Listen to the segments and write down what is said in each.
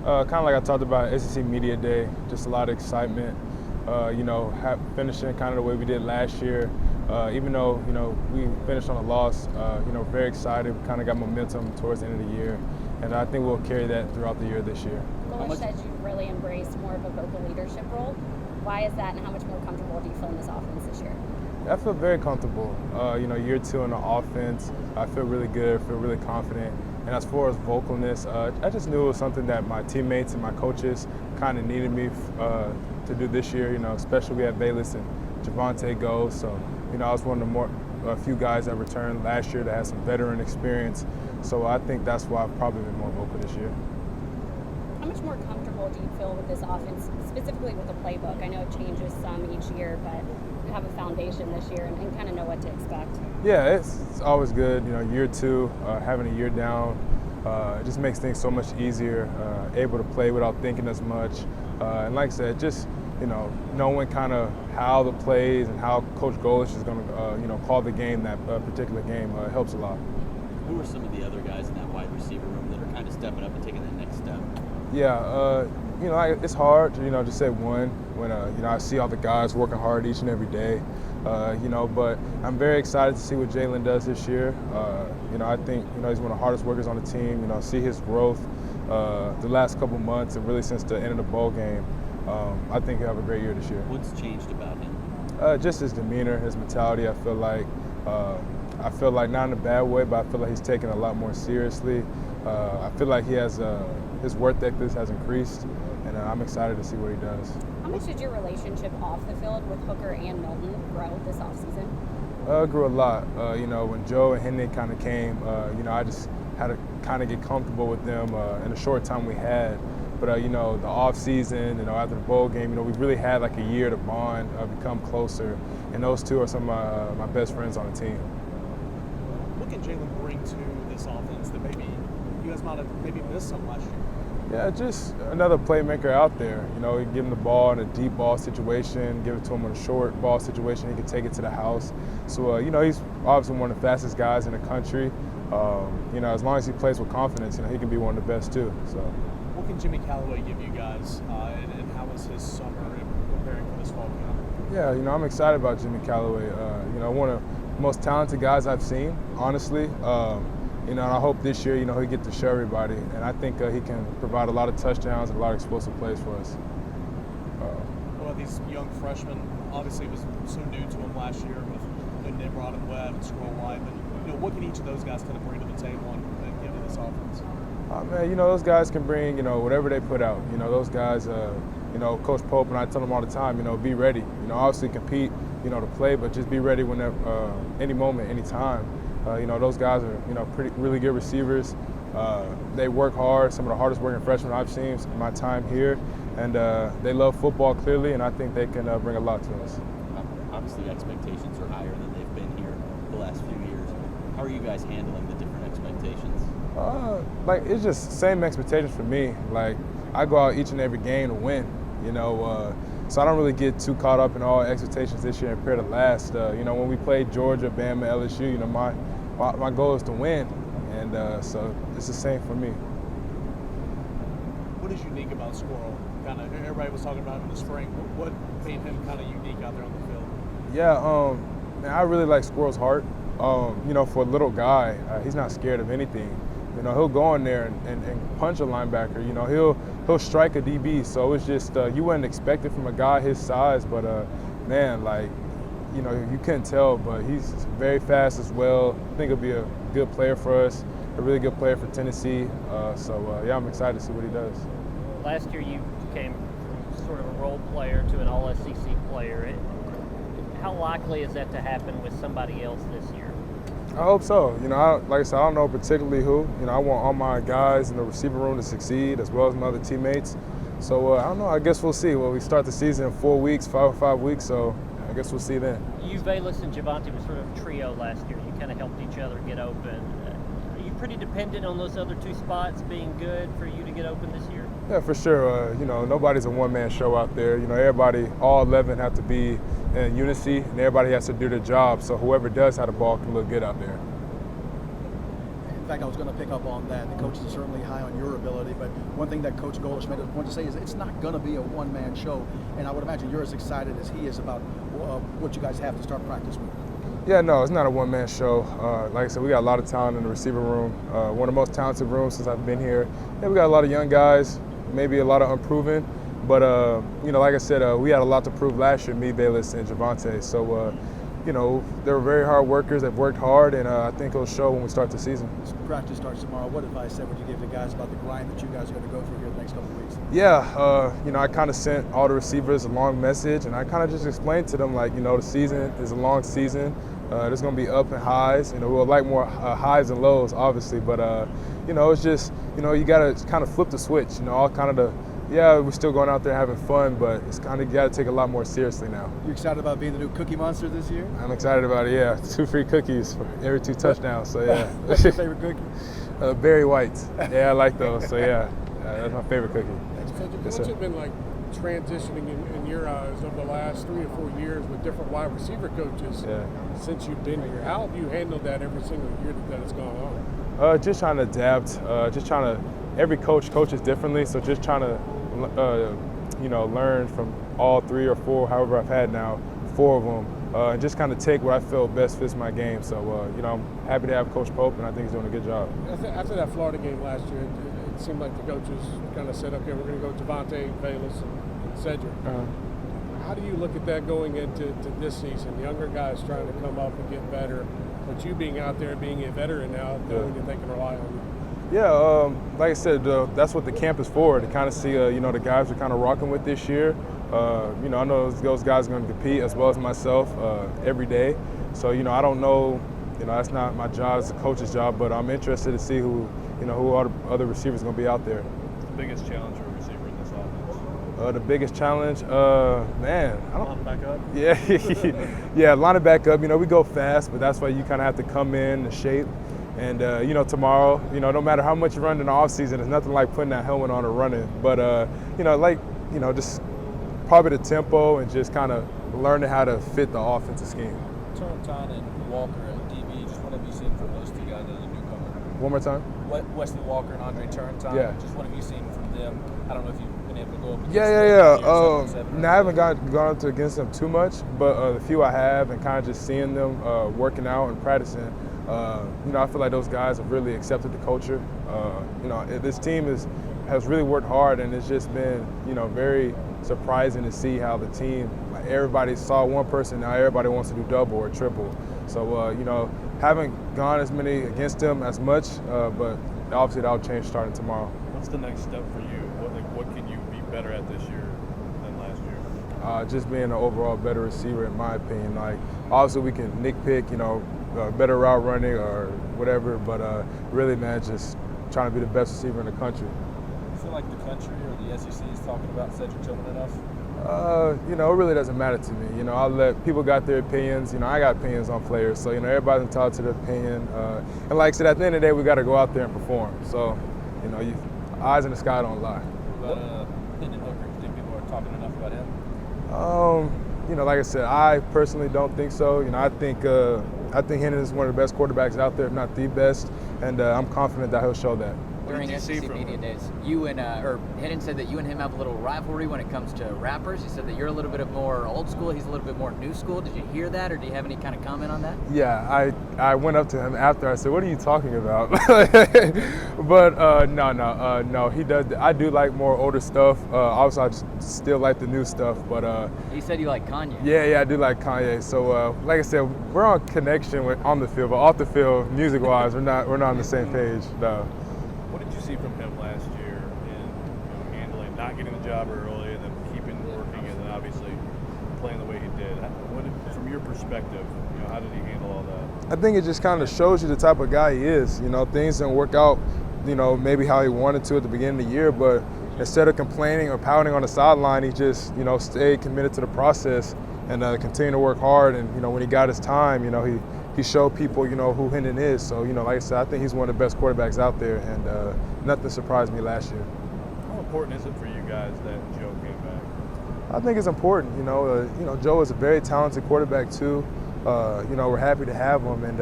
Kind of like I talked about SEC Media Day, just a lot of excitement. Finishing kind of the way we did last year. Even though we finished on a loss, very excited. We kind of got momentum towards the end of the year, and I think we'll carry that throughout the year this year. Coach said you've really embraced more of a vocal leadership role. Why is that, and how much more comfortable do you feel in this offense this year? I feel very comfortable. Year two in the offense, I feel really good, feel really confident. And as far as vocalness, I just knew it was something that my teammates and my coaches kind of needed me to do this year. Especially we had Bayless and Javonte go, so I was one of the few guys that returned last year that had some veteran experience. So I think that's why I've probably been more vocal this year. How much more comfortable do you feel with this offense, specifically with the playbook? I know it changes some each year, but you have a foundation this year and kind of know what to expect. Yeah, it's always good. Year two, having a year down, it just makes things so much easier. Able to play without thinking as much, and like I said, just knowing kind of how the plays and how Coach Golish is going to call the game, that particular game, helps a lot. Who are some of the other guys in that wide receiver room that are kind of stepping up and taking that next step? Yeah, it's hard to say one when I see all the guys working hard each and every day. But I'm very excited to see what Jalen does this year. I think he's one of the hardest workers on the team. See his growth the last couple months and really since the end of the bowl game. I think he'll have a great year this year. What's changed about him? Just his demeanor, his mentality. I feel like not in a bad way, but I feel like he's taken it a lot more seriously. I feel like he has his work ethic has increased, and I'm excited to see what he does. How much did your relationship off the field with Hooker and Milton grow this offseason? Grew a lot. When Joe and Henry kind of came, I just had to kind of get comfortable with them in the short time we had. But the off season, after the bowl game, we really had like a year to bond, become closer, and those two are some of my best friends on the team. What can Jalen bring to this offense that maybe you guys might have missed some last year? Yeah, just another playmaker out there. You give him the ball in a deep ball situation, give it to him in a short ball situation, he can take it to the house. So, he's obviously one of the fastest guys in the country. As long as he plays with confidence, he can be one of the best too. So. What can Jimmy Callaway give you guys, and how was his summer preparing for this fall camp? Yeah, I'm excited about Jimmy Callaway. One of the most talented guys I've seen, honestly. And I hope this year, he'll get to show everybody. And I think he can provide a lot of touchdowns and a lot of explosive plays for us. What about these young freshmen? Obviously, it was so new to them last year with Nimrod and Webb and Scroll White. But what can each of those guys kind of bring to the table and give to this offense? Man, those guys can bring, whatever they put out. Those guys, Coach Pope and I tell them all the time, be ready. Obviously compete, to play, but just be ready whenever, any moment, any time. Those guys are, really good receivers. They work hard, some of the hardest working freshmen I've seen in my time here. And they love football clearly, and I think they can bring a lot to us. Obviously, expectations are higher than they've been here the last few years. How are you guys handling the different expectations? It's just the same expectations for me. Like, I go out each and every game to win, so I don't really get too caught up in all expectations this year compared to last. When we played Georgia, Bama, LSU, my goal is to win, and so it's the same for me. What is unique about Squirrel? Kind of everybody was talking about him in the spring. What made him kind of unique out there on the field? Yeah, man, I really like Squirrel's heart. For a little guy, he's not scared of anything. He'll go in there and punch a linebacker. He'll strike a DB. So it's just you wouldn't expect it from a guy his size, but man, you couldn't tell. But he's very fast as well. I think he'll be a good player for us, a really good player for Tennessee. Yeah, I'm excited to see what he does. Last year you came from sort of a role player to an all-SEC player. How likely is that to happen with somebody else this year? I hope so. Like I said, I don't know particularly who. I want all my guys in the receiver room to succeed as well as my other teammates. So I don't know. I guess we'll see. Well, we start the season in 4 weeks, 5 weeks. So I guess we'll see then. You, Bayless, and Javonte was sort of a trio last year. You kind of helped each other get open. Are you pretty dependent on those other two spots being good for you to get open this year? Yeah, for sure. Nobody's a one-man show out there. Everybody, all 11 have to be in unity, and everybody has to do their job. So whoever does have the ball can look good out there. fact, I was going to pick up on that. The coaches are certainly high on your ability, but one thing that Coach Golish made a point to say is it's not going to be a one-man show, and I would imagine you're as excited as he is about what you guys have to start practice with. Yeah, no, it's not a one-man show. Like I said, we got a lot of talent in the receiver room. One of the most talented rooms since I've been here. Yeah, we got a lot of young guys, maybe a lot of unproven. But, like I said, we had a lot to prove last year, me, Bayless, and Javante. So, they were very hard workers. They've worked hard, and I think it'll show when we start the season. Practice starts tomorrow. What advice would you give the guys about the grind that you guys are going to go through here the next couple of weeks? Yeah, I kind of sent all the receivers a long message, and I kind of just explained to them, the season is a long season. There's going to be up and highs. We'll like more highs and lows, obviously, but, it's just, you got to kind of flip the switch, we're still going out there having fun, but it's kind of, you got to take a lot more seriously now. You excited about being the new Cookie Monster this year? I'm excited about it, yeah. 2 free cookies for every 2 touchdowns, so yeah. What's your favorite cookie? Berry Whites. Yeah, I like those, so yeah. That's my favorite cookie. Cedric, Yes, what's sir. it been like transitioning in your eyes over the last 3 or 4 years with different wide receiver coaches since you've been here? How have you handled that every single year that it's gone on? Just trying to adapt, every coach coaches differently, so just trying to, learn from all 3 or 4, however I've had now, 4 of them, and just kind of take what I feel best fits my game. So, I'm happy to have Coach Pope, and I think he's doing a good job. After that Florida game last year, it seemed like the coaches kind of said, okay, we're going to go Javante, Bayless, and Cedric. How do you look at that going into this season? Younger guys trying to come up and get better, but you being out there and being a veteran now, knowing that they can rely on you. Yeah, like I said, that's what the camp is for, to kind of see, the guys we're kind of rocking with this year. I know those guys are going to compete as well as myself every day. So, I don't know, that's not my job, it's the coach's job, but I'm interested to see who all the other receivers are going to be out there. What's the biggest challenge for a receiver in this offense? The biggest challenge, Line back up? Yeah, line it back up. We go fast, but that's why you kind of have to come in the shape. And, tomorrow, no matter how much you run in the offseason, it's nothing like putting that helmet on and running. But, just probably the tempo and just kind of learning how to fit the offensive scheme. Tillman and Walker at DB, just what have you seen from those 2 guys as a newcomer? One more time? Wesley Walker and Andre Turntine. Yeah. Just what have you seen from them? I don't know if you've been able to go up against Yeah. I haven't gone up against them too much, but the few I have, and kind of just seeing them working out and practicing, I feel like those guys have really accepted the culture. This team has really worked hard, and it's just been, very surprising to see how the team, everybody saw one person, now everybody wants to do double or triple. So, haven't gone as many against them as much, but obviously that'll change starting tomorrow. What's the next step for you? What can you be better at this year than last year? Just being an overall better receiver, in my opinion. Obviously we can nitpick, better route running or whatever, but really, man, just trying to be the best receiver in the country. Do you feel like the country or the SEC is talking about Cedric Tillman enough? It really doesn't matter to me. I'll let people got their opinions. I got opinions on players, so everybody's entitled to their opinion. And like I said, at the end of the day, we got to go out there and perform. So, eyes in the sky don't lie. What about Hendon Hooker? Do you think people are talking enough about him? Like I said, I personally don't think so. I think Hendon is one of the best quarterbacks out there, if not the best, and I'm confident that he'll show that. During SEC Media Days, you and Hendon said that you and him have a little rivalry when it comes to rappers. He said that you're a little bit more old school, he's a little bit more new school. Did you hear that, or do you have any kind of comment on that? Yeah, I went up to him after. I said, "What are you talking about?" But no. He does. I do like more older stuff. Obviously, I just still like the new stuff. But he said you like Kanye. Yeah, I do like Kanye. So like I said, we're on connection on the field, but off the field, music-wise, we're not on the same page. No. What did you see from him last year in handling, not getting the job early, and then keeping working, and then obviously playing the way he did? From your perspective, how did he handle all that? I think it just kind of shows you the type of guy he is. Things didn't work out, maybe how he wanted to at the beginning of the year, but instead of complaining or pouting on the sideline, he just, stayed committed to the process and continued to work hard. And, when he got his time, he showed people, who Hendon is. So, like I said, I think he's one of the best quarterbacks out there, and nothing surprised me last year. How important is it for you guys that Joe came back? I think it's important. Joe is a very talented quarterback too. We're happy to have him, and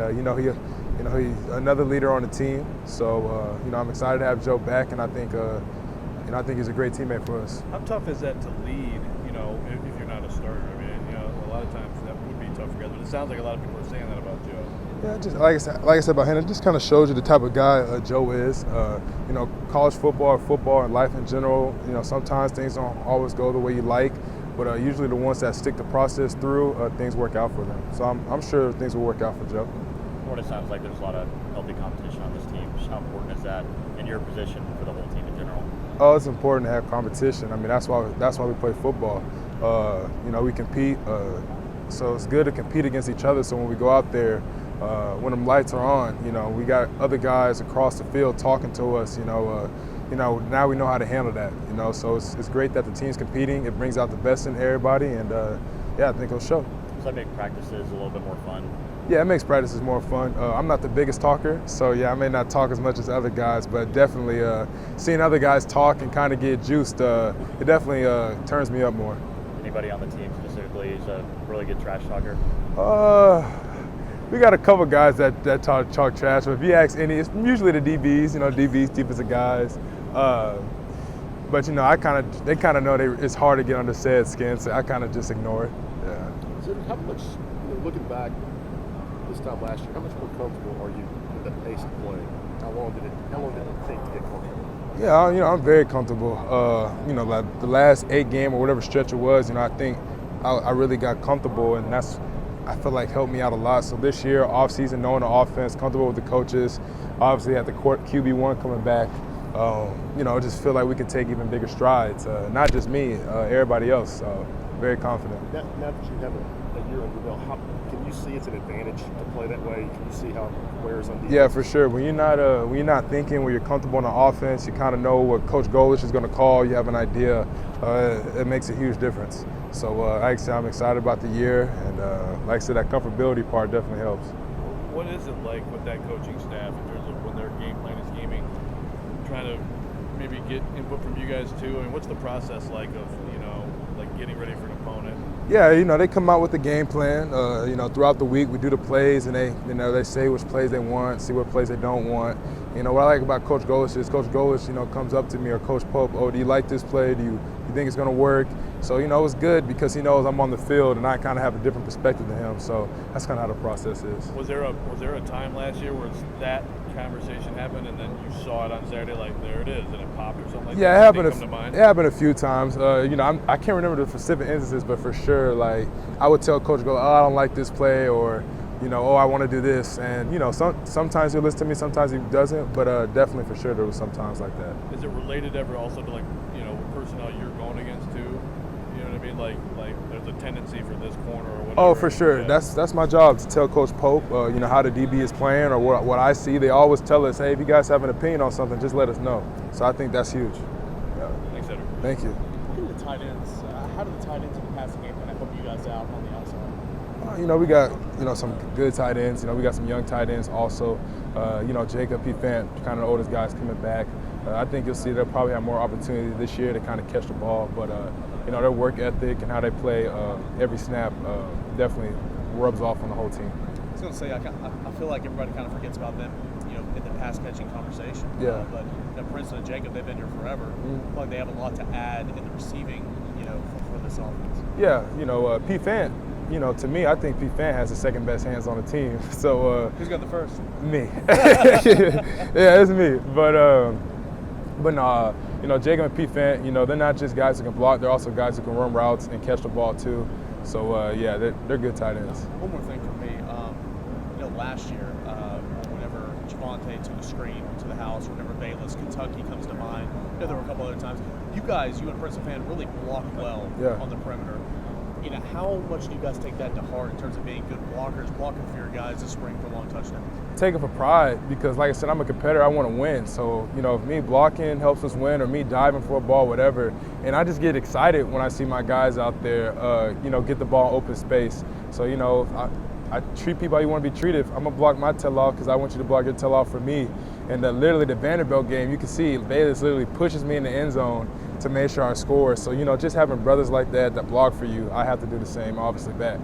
you know, he's another leader on the team. So, you know, I'm excited to have Joe back, and I think, you know, I think he's a great teammate for us. How tough is that to lead, you know, if you're not a starter? I mean, you know, a lot of times that would be tough for guys, but it sounds like a lot of people are saying that about Joe. Yeah, just like I said about him, it just kind of shows you the type of guy Joe is. You know, college football, and life in general, you know, sometimes things don't always go the way you like, but usually the ones that stick the process through, things work out for them. So I'm sure things will work out for Joe. What it sounds like there's a lot of healthy competition on this team. Just how important is that in your position for the whole team in general? Oh, it's important to have competition. I mean, that's why we play football. You know, we compete, so it's good to compete against each other. So when we go out there, when them lights are on, you know, we got other guys across the field talking to us. You know, now we know how to handle that. You know, so it's great that the team's competing. It brings out the best in everybody, and yeah, I think it'll show. Does that make practices a little bit more fun? Yeah, it makes practices more fun. I'm not the biggest talker, so yeah, I may not talk as much as other guys, but definitely seeing other guys talk and kind of get juiced, it definitely turns me up more. Anybody on the team specifically is a really good trash talker? We got a couple guys that talk trash, but if you ask any, it's usually the DBs, you know, DBs, defensive guys. But you know, they kind of know it's hard to get under Ced's skin, so I kind of just ignore it. Yeah. Cedric, how much, you know, looking back this time last year, how much more comfortable are you with the pace of play? How long did it take to get comfortable? Yeah, you know, I'm very comfortable. You know, like the last 8 game or whatever stretch it was, you know, I think I really got comfortable, and that's, I feel like, helped me out a lot. So this year, off season, knowing the offense, comfortable with the coaches, obviously had the QB1 coming back. You know, just feel like we can take even bigger strides. Not just me, everybody else. So very confident. Now that you have a year under your belt, can you see it's an advantage to play that way? Can you see how it wears on defense? Yeah, for sure. When you're not thinking, when you're comfortable on the offense, you kind of know what Coach Golish is going to call. You have an idea. It makes a huge difference. So like I said, I'm excited about the year, and like I said, that comfortability part definitely helps. What is it like with that coaching staff in terms of when their game plan is scheming, trying to maybe get input from you guys too? I mean, what's the process like of, you know, like getting ready for an opponent? Yeah, you know, they come out with the game plan. You know, throughout the week we do the plays, and they say which plays they want, see what plays they don't want. You know, what I like about Coach Golish is Coach Golish, you know, comes up to me, or Coach Pope, oh, do you like this play? Do you think it's going to work? So, you know, it's good because he knows I'm on the field, and I kind of have a different perspective than him. So that's kind of how the process is. Was there a time last year where that conversation happened, and then you saw it on Saturday, like there it is, and it popped or something like that? Yeah, it happened a few times. You know, I can't remember the specific instances, but for sure, like I would tell Coach Golish, oh, I don't like this play, or you know, oh, I want to do this, and you know, sometimes he'll listen to me, sometimes he doesn't, but definitely for sure there was some times like that. Is it related ever also to, like, you know, what personnel you're going against too? You know what I mean? Like there's a tendency for this corner or whatever. Oh, for sure. Yeah. That's my job, to tell Coach Pope, you know, how the DB is playing or what I see. They always tell us, hey, if you guys have an opinion on something, just let us know. So I think that's huge. Yeah. Thanks, Cedric. Thank you. The tight ends. How do the tight ends in the passing game kind of help you guys out on the outside? You know, we got, you know, some good tight ends. You know, we got some young tight ends also. You know, Jacob Fant, kind of the oldest guys coming back. I think you'll see they'll probably have more opportunity this year to kind of catch the ball. But, you know, their work ethic and how they play every snap definitely rubs off on the whole team. I was going to say, I feel like everybody kind of forgets about them, you know, in the pass-catching conversation. Yeah. But you know, Princeton and Jacob, they've been here forever. I feel like they have a lot to add in the receiving, you know, for this offense. Yeah, you know, Fant, you know, to me, I think Fant has the second best hands on the team. So who's got the first? Me. Yeah, it's me. But no, you know, Jacob and Fant, you know, they're not just guys who can block; they're also guys who can run routes and catch the ball too. So yeah, they're good tight ends. One more thing for me, you know, last year, whenever Javonte took a screen to the house, or whenever Bayless, Kentucky comes to mind. You know, there were a couple other times. You and Princeton Fan really blocked well on the perimeter. You know, how much do you guys take that to heart in terms of being good blockers, blocking for your guys this spring for long touchdowns? Take it for pride because, like I said, I'm a competitor. I want to win. So, you know, if me blocking helps us win or me diving for a ball, whatever, and I just get excited when I see my guys out there, you know, get the ball open space. So, you know, I treat people how you want to be treated. I'm going to block my tail off because I want you to block your tail off for me. And literally the Vanderbilt game, you can see Bayless literally pushes me in the end zone to make sure I score. So, you know, just having brothers like that block for you, I have to do the same, obviously, back.